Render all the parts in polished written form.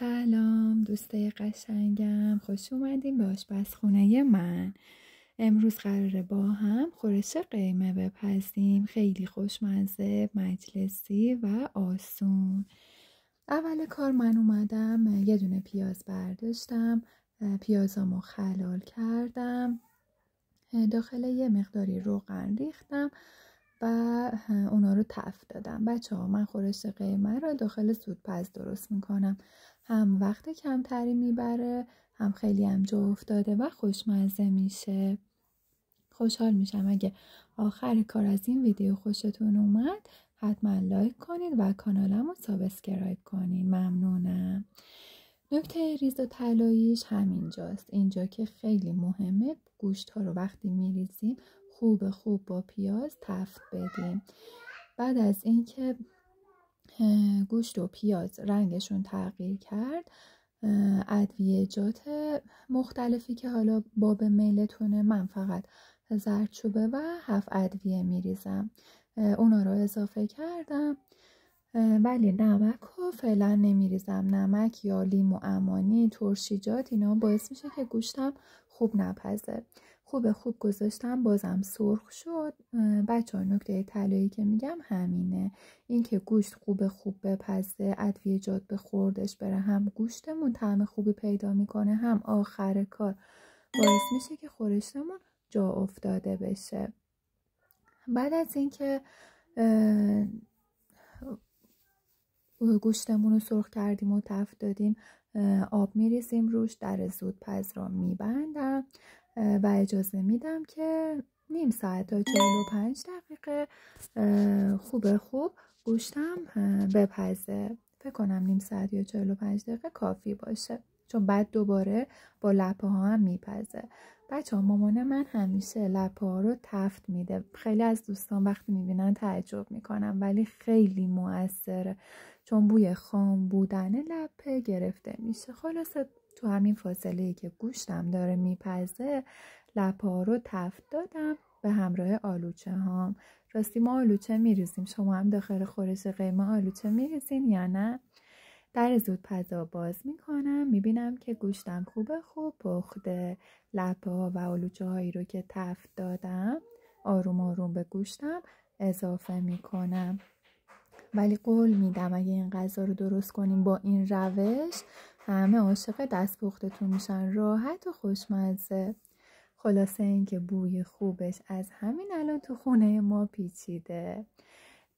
سلام دوستای قشنگم، خوش اومدین به آشپزخونه من. امروز قراره با هم خورش قیمه بپزیم. خیلی خوشمزه، مجلسی و آسون. اول کار من اومدم یه دونه پیاز برداشتم، پیازامو خلال کردم، داخل یه مقداری روغن ریختم و اونا رو تفت دادم. بچه ها، من خورش قیمه رو داخل زودپز درست میکنم. هم وقت کمتری میبره، هم خیلی هم جا افتاده و خوشمزه میشه. خوشحال میشم اگه آخر کار از این ویدیو خوشتون اومد حتما لایک کنید و کانالم رو سابسکرایب کنید. ممنونم. نکته ریز و طلاییش همینجاست. اینجا که خیلی مهمه، گوشت ها رو وقتی میریزیم خوب با پیاز تفت بدیم. بعد از اینکه گوشت و پیاز رنگشون تغییر کرد، ادویجات مختلفی که حالا باب میلتونه، من فقط زردچوبه و 7 ادویه میریزم، اونا رو اضافه کردم. ولی نمک رو فعلا نمیریزم. نمک یا لیمو عمانی، ترشیجات، اینا باعث میشه که گوشتم خوب نپزه. خوب گذاشتم، بازم سرخ شد. بچه ها، نکته طلایی که میگم همینه، این که گوشت خوب بپزه، ادویجات به خوردش بره، هم گوشتمون طعم خوبی پیدا میکنه، هم آخر کار باعث میشه که خورشتمون جا افتاده بشه. بعد از اینکه گوشتمون رو سرخ کردیم و تفت دادیم، آب میریزیم روش، در زودپز رو میبندم و اجازه میدم که نیم ساعت تا 45 دقیقه خوب گوشتم بپزه. فکر کنم نیم ساعت یا 45 دقیقه کافی باشه، چون بعد دوباره با لپه ها هم میپزه. بچه ها، مامان من همیشه لپه ها رو تفت میده. خیلی از دوستان وقتی میبینن تعجب میکنن، ولی خیلی مؤثره، چون بوی خام بودن لپه گرفته میشه. خلاصه تو همین فاصله‌ای که گوشتم داره میپزه، لپه ها رو تفت دادم به همراه آلوچه هام. راستی ما آلوچه میریزیم، شما هم داخل خورش قیمه آلوچه میریزین یا نه؟ در زودپزا باز میکنم، میبینم که گوشتم خوب پخته. لپه ها و آلوچه هایی رو که تفت دادم آروم به گوشتم اضافه میکنم. ولی قول میدم اگه این غذا رو درست کنیم با این روش، همه عاشق دست پختتون میشن، راحت و خوشمزه. خلاصه این که بوی خوبش از همین الان تو خونه ما پیچیده.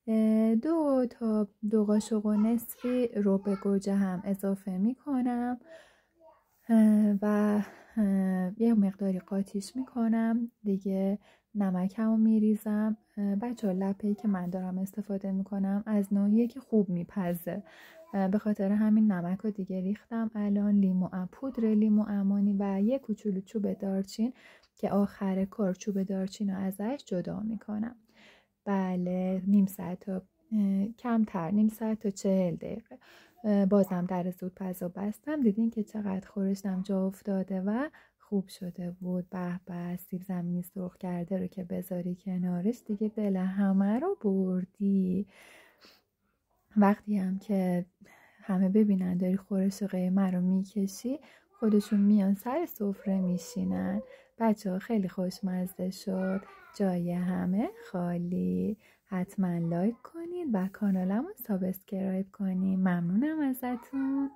2 تا 2 قاشق و نصفی ربع گوجه هم اضافه میکنم و یه مقداری قاطیش میکنم دیگه. نمکمو میریزم. بچه ها، لپه‌ای که من دارم استفاده میکنم از نوعیه که خوب میپزه، به خاطر همین نمک رو دیگه ریختم. الان پودر لیمو عمانی و یه کوچولو چوب دارچین که آخر کار چوب دارچین رو ازش جدا میکنم. بله، نیم ساعت تا کمتر، نیم ساعت تا 40 دقیقه. بازم در زودپزا بستم، دیدین که چقدر خورشتم جا افتاده و خوب شده بود. به سیب زمینی سرخ کرده رو که بذاری کنارش دیگه دل همه رو بردی. وقتی هم که همه ببینن داری خورش قیمه رو میکشی، خودشون میان سر سفره میشینن. بچه ها، خیلی خوشمزه شد، جای همه خالی. حتما لایک کنید و کانالمو سابسکرایب کنید. ممنونم ازتون.